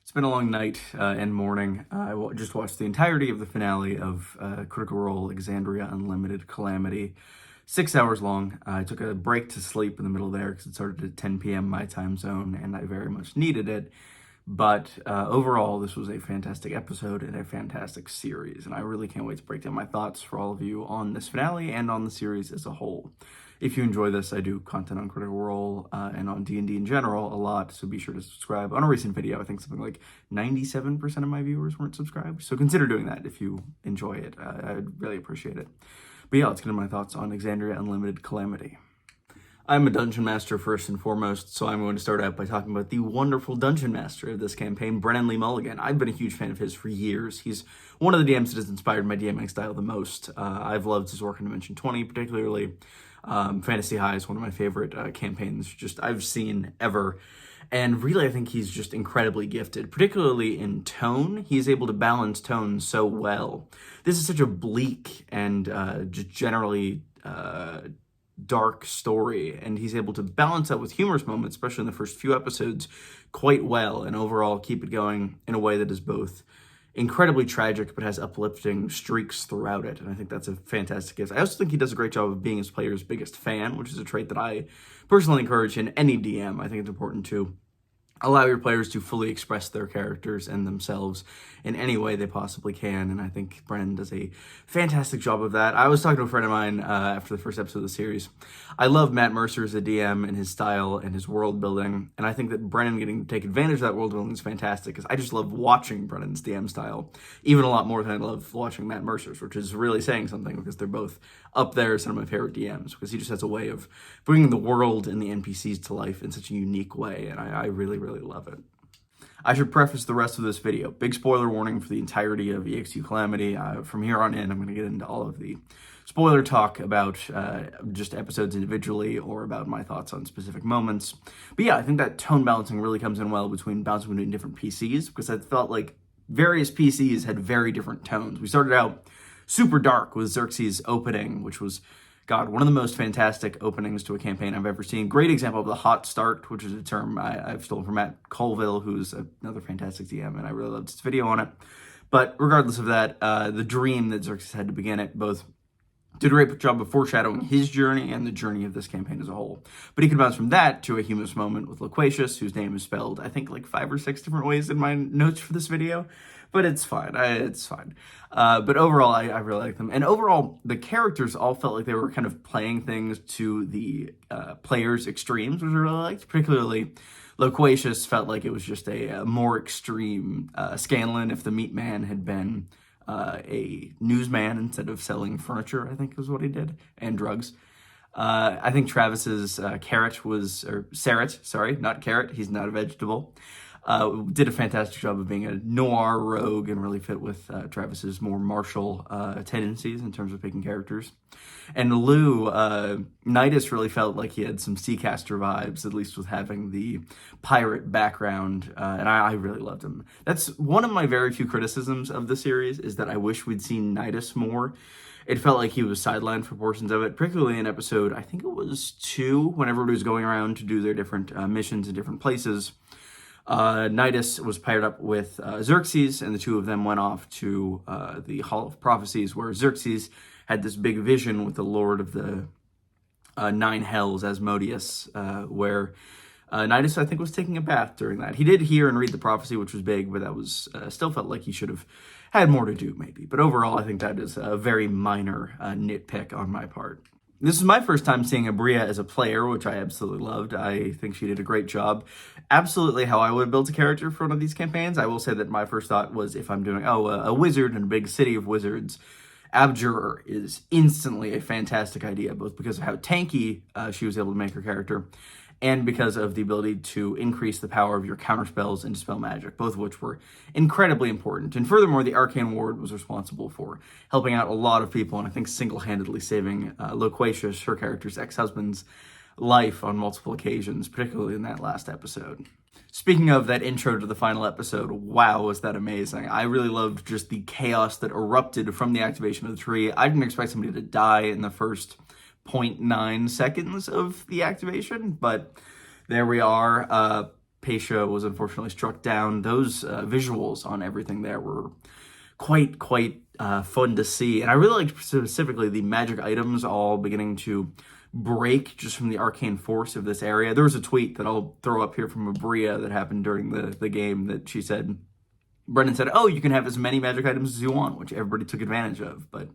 It's been a long night and morning. Just watched the entirety of the finale of Critical Role Exandria Unlimited Calamity. 6 hours long. I took a break to sleep in the middle there because it started at 10 p.m. my time zone, and I very much needed it. But overall, this was a fantastic episode and a fantastic series, and I really can't wait to break down my thoughts for all of you on this finale and on the series as a whole. If you enjoy this, I do content on Critical Role and on D&D in general a lot, so be sure to subscribe. On a recent video, I think something like 97% of my viewers weren't subscribed, so consider doing that if you enjoy it. I'd really appreciate it. But yeah, let's get into my thoughts on Exandria Unlimited Calamity. I'm a dungeon master first and foremost, so I'm going to start out by talking about the wonderful dungeon master of this campaign, Brennan Lee Mulligan. I've been a huge fan of his for years. He's one of the DMs that has inspired my DMing style the most. I've loved his work in Dimension 20, particularly. Fantasy High is one of my favorite campaigns I've seen ever. And really, I think he's just incredibly gifted, particularly in tone. He's able to balance tone so well. This is such a bleak and just generally dark story, and he's able to balance that with humorous moments, especially in the first few episodes, quite well, and overall keep it going in a way that is both incredibly tragic but has uplifting streaks throughout it, and I think that's a fantastic gift. I also think he does a great job of being his player's biggest fan, which is a trait that I personally encourage in any DM. I think it's important to allow your players to fully express their characters and themselves in any way they possibly can, and I think Brennan does a fantastic job of that. I was talking to a friend of mine after the first episode of the series. I love Matt Mercer as a DM and his style and his world building, and I think that Brennan getting to take advantage of that world building is fantastic, because I just love watching Brennan's DM style, even a lot more than I love watching Matt Mercer's, which is really saying something, because they're both up there as some of my favorite DMs, because he just has a way of bringing the world and the NPCs to life in such a unique way, and I really love it. I should preface the rest of this video. Big spoiler warning for the entirety of EXU Calamity. From here on in, I'm going to get into all of the spoiler talk about just episodes individually or about my thoughts on specific moments. But yeah, I think that tone balancing really comes in well between bouncing between different PCs, because I felt like various PCs had very different tones. We started out super dark with Xerxes' opening, which was, God, one of the most fantastic openings to a campaign I've ever seen. Great example of the hot start, which is a term I've stolen from Matt Colville, who's another fantastic DM, and I really loved his video on it. But regardless of that, the dream that Xerxes had to begin it both did a great job of foreshadowing his journey and the journey of this campaign as a whole. But he could bounce from that to a humorous moment with Loquacious, whose name is spelled, I think, like 5 or 6 different ways in my notes for this video. But it's fine. It's fine. But overall, I really like them. And overall, the characters all felt like they were kind of playing things to the players' extremes, which I really liked. Particularly, Loquacious felt like it was just a more extreme Scanlan if the Meat Man had been a newsman instead of selling furniture, I think is what he did, and drugs. I think Travis's Carrot was, or Serret, sorry, not Carrot, he's not a vegetable, did a fantastic job of being a noir rogue and really fit with Travis's more martial tendencies in terms of picking characters. And Lou, Nidus really felt like he had some Seacaster vibes, at least with having the pirate background, and I really loved him. That's one of my very few criticisms of the series, is that I wish we'd seen Nidus more. It felt like he was sidelined for portions of it, particularly in episode, I think it was 2, when everybody was going around to do their different missions in different places. Nidus was paired up with Xerxes, and the two of them went off to the Hall of Prophecies, where Xerxes had this big vision with the Lord of the 9 Hells, Asmodeus, where Nidus, I think, was taking a bath during that. He did hear and read the prophecy, which was big, but that was still felt like he should have had more to do, maybe. But overall, I think that is a very minor nitpick on my part. This is my first time seeing Abria as a player, which I absolutely loved. I think she did a great job. Absolutely how I would have built a character for one of these campaigns. I will say that my first thought was, if I'm doing, a wizard in a big city of wizards, Abjurer is instantly a fantastic idea, both because of how tanky she was able to make her character, and because of the ability to increase the power of your counterspells and dispel magic, both of which were incredibly important. And furthermore, the Arcane Ward was responsible for helping out a lot of people, and I think single-handedly saving Loquacious, her character's ex-husband's, life on multiple occasions, particularly in that last episode. Speaking of that intro to the final episode, wow, was that amazing. I really loved just the chaos that erupted from the activation of the tree. I didn't expect somebody to die in the first 0.9 seconds of the activation, but there we are. Pasha was unfortunately struck down. Those visuals on everything there were quite fun to see. And I really liked specifically the magic items all beginning to break just from the arcane force of this area. There was a tweet that I'll throw up here from Abria that happened during the game that she said, Brennan said, oh, you can have as many magic items as you want, which everybody took advantage of. But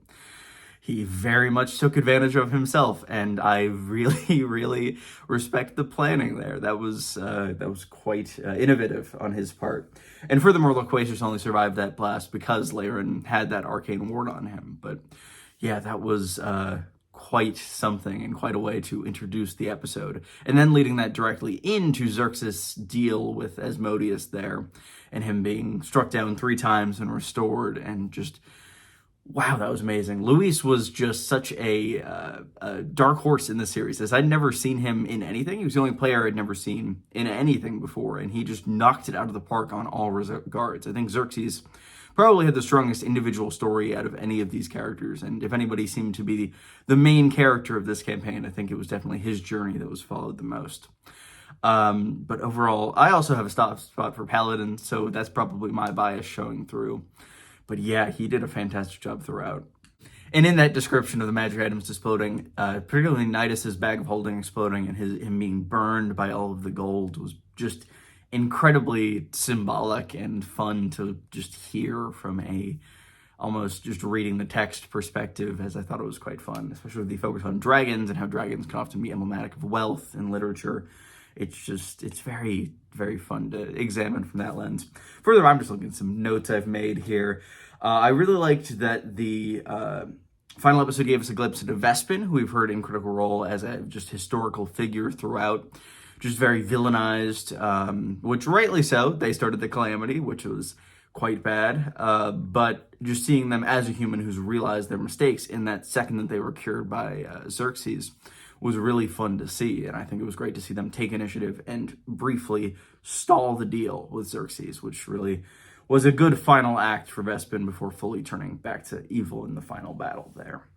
he very much took advantage of himself, and I really respect the planning there. That was quite innovative on his part. And furthermore, Loquacious only survived that blast because Laerryn had that arcane ward on him. But yeah, that was quite something and quite a way to introduce the episode. And then leading that directly into Xerxes' deal with Asmodeus there, and him being struck down 3 times and restored, and just, wow, that was amazing. Luis was just such a dark horse in the series, as I'd never seen him in anything. He was the only player I'd never seen in anything before, and he just knocked it out of the park on all regards. I think Xerxes probably had the strongest individual story out of any of these characters, and if anybody seemed to be the main character of this campaign, I think it was definitely his journey that was followed the most. But overall, I also have a soft spot for Paladin, so that's probably my bias showing through. But yeah, he did a fantastic job throughout. And in that description of the magic items exploding, particularly Nidus's bag of holding exploding and him being burned by all of the gold was just incredibly symbolic and fun to just hear from a almost just reading the text perspective, as I thought it was quite fun, especially with the focus on dragons and how dragons can often be emblematic of wealth in literature. It's very fun to examine from that lens. Further, I'm just looking at some notes I've made here. I really liked that the final episode gave us a glimpse into Vespin, who we've heard in Critical Role as a just historical figure throughout, just very villainized, which rightly so. They started the Calamity, which was quite bad, but just seeing them as a human who's realized their mistakes in that second that they were cured by Xerxes was really fun to see, and I think it was great to see them take initiative and briefly stall the deal with Xerxes, which really was a good final act for Vespin before fully turning back to evil in the final battle there.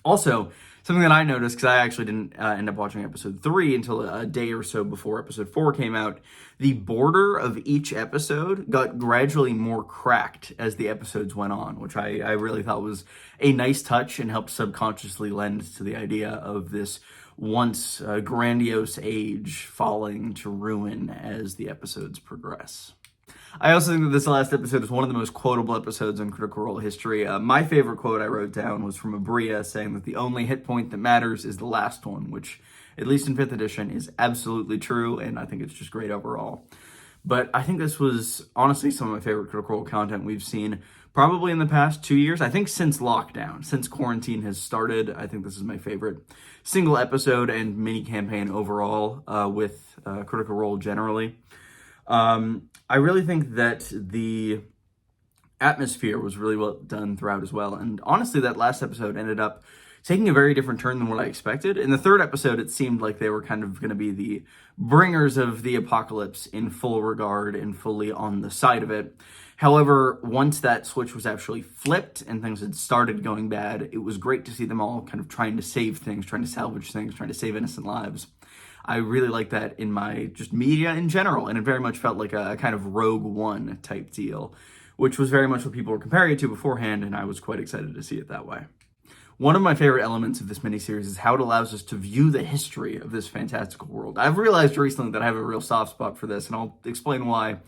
Also, something that I noticed, because I actually didn't end up watching episode 3 until a day or so before episode 4 came out, the border of each episode got gradually more cracked as the episodes went on, which I really thought was a nice touch and helped subconsciously lend to the idea of this once grandiose age falling to ruin as the episodes progress. I also think that this last episode is one of the most quotable episodes in Critical Role history. My favorite quote I wrote down was from Abria, saying that the only hit point that matters is the last one, which, at least in 5th edition, is absolutely true, and I think it's just great overall. But I think this was honestly some of my favorite Critical Role content we've seen probably in the past 2 years. I think since lockdown, since quarantine has started, I think this is my favorite single episode and mini campaign overall with Critical Role generally. I really think that the atmosphere was really well done throughout as well. And honestly, that last episode ended up taking a very different turn than what I expected. In the 3rd episode, it seemed like they were kind of going to be the bringers of the apocalypse in full regard and fully on the side of it. However, once that switch was actually flipped and things had started going bad, it was great to see them all kind of trying to save things, trying to salvage things, trying to save innocent lives. I really like that in my just media in general, and it very much felt like a kind of Rogue One type deal, which was very much what people were comparing it to beforehand, and I was quite excited to see it that way. One of my favorite elements of this miniseries is how it allows us to view the history of this fantastical world. I've realized recently that I have a real soft spot for this, and I'll explain why.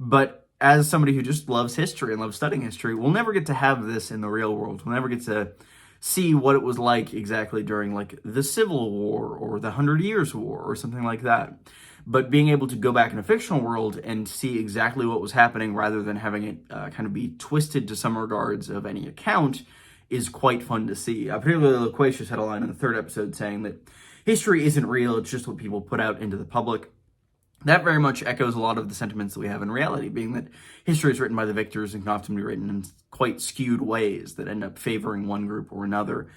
But as somebody who just loves history and loves studying history, we'll never get to have this in the real world. We'll never get to see what it was like exactly during like the Civil War or the 100 Years War or something like that. But being able to go back in a fictional world and see exactly what was happening rather than having it kind of be twisted to some regards of any account is quite fun to see. Particularly Loquacious had a line in the 3rd episode saying that history isn't real, it's just what people put out into the public. That very much echoes a lot of the sentiments that we have in reality, being that history is written by the victors and can often be written in quite skewed ways that end up favoring one group or another.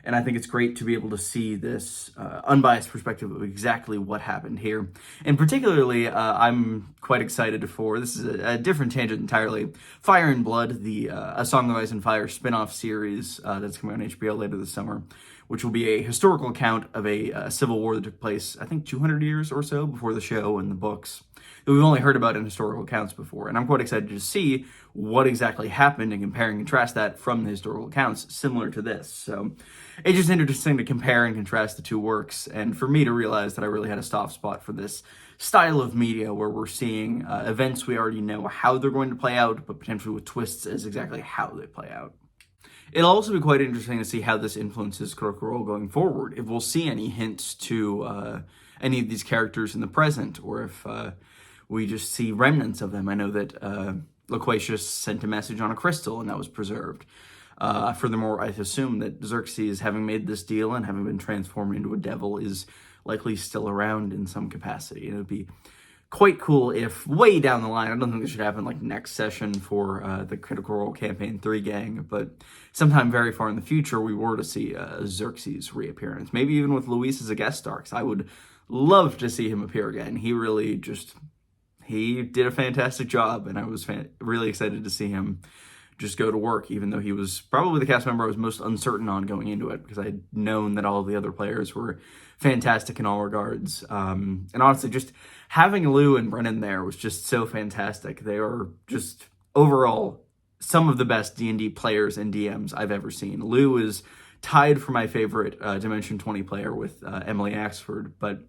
And I think it's great to be able to see this unbiased perspective of exactly what happened here. And particularly, I'm quite excited for, this is a different tangent entirely, Fire and Blood, the A Song of Ice and Fire spin-off series that's coming on HBO later this summer, which will be a historical account of a civil war that took place, I think, 200 years or so before the show and the books that we've only heard about in historical accounts before. And I'm quite excited to see what exactly happened and compare and contrast that from the historical accounts similar to this. So it's just interesting to compare and contrast the two works, and for me to realize that I really had a soft spot for this style of media where we're seeing events we already know how they're going to play out, but potentially with twists as exactly how they play out. It'll also be quite interesting to see how this influences Critical Role going forward, if we'll see any hints to any of these characters in the present, or if we just see remnants of them. I know that Loquacious sent a message on a crystal, and that was preserved. Furthermore, I assume that Xerxes, having made this deal and having been transformed into a devil, is likely still around in some capacity. And it would be quite cool if way down the line, I don't think this should happen like next session for the Critical Role Campaign 3 gang, but sometime very far in the future, we were to see Xerxes' reappearance. Maybe even with Luis as a guest star, because I would love to see him appear again. He really he did a fantastic job, and I was really excited to see him just go to work, even though he was probably the cast member I was most uncertain on going into it, because I had known that all of the other players were fantastic in all regards. And honestly, just having Lou and Brennan there was just so fantastic. They are just, overall, some of the best D&D players and DMs I've ever seen. Lou is tied for my favorite Dimension 20 player with Emily Axford, but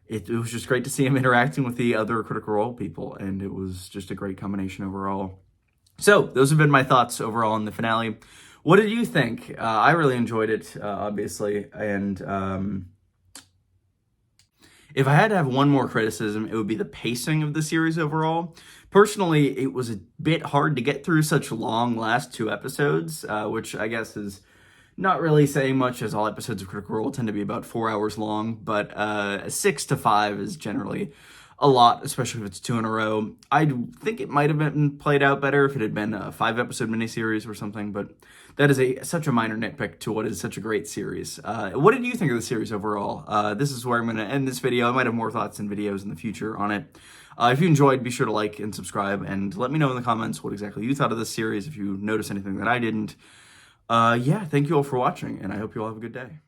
it was just great to see him interacting with the other Critical Role people, and it was just a great combination overall. So, those have been my thoughts overall on the finale. What did you think? I really enjoyed it, obviously, and if I had to have one more criticism, it would be the pacing of the series overall. Personally, it was a bit hard to get through such long last 2 episodes, which I guess is not really saying much, as all episodes of Critical Role tend to be about 4 hours long, but 6 to 5 is generally a lot, especially if it's 2 in a row. I think it might have been played out better if it had been a 5-episode miniseries or something, but that is such a minor nitpick to what is such a great series. What did you think of the series overall? This is where I'm going to end this video. I might have more thoughts and videos in the future on it. If you enjoyed, be sure to like and subscribe, and let me know in the comments what exactly you thought of this series, if you noticed anything that I didn't. Yeah, thank you all for watching, and I hope you all have a good day.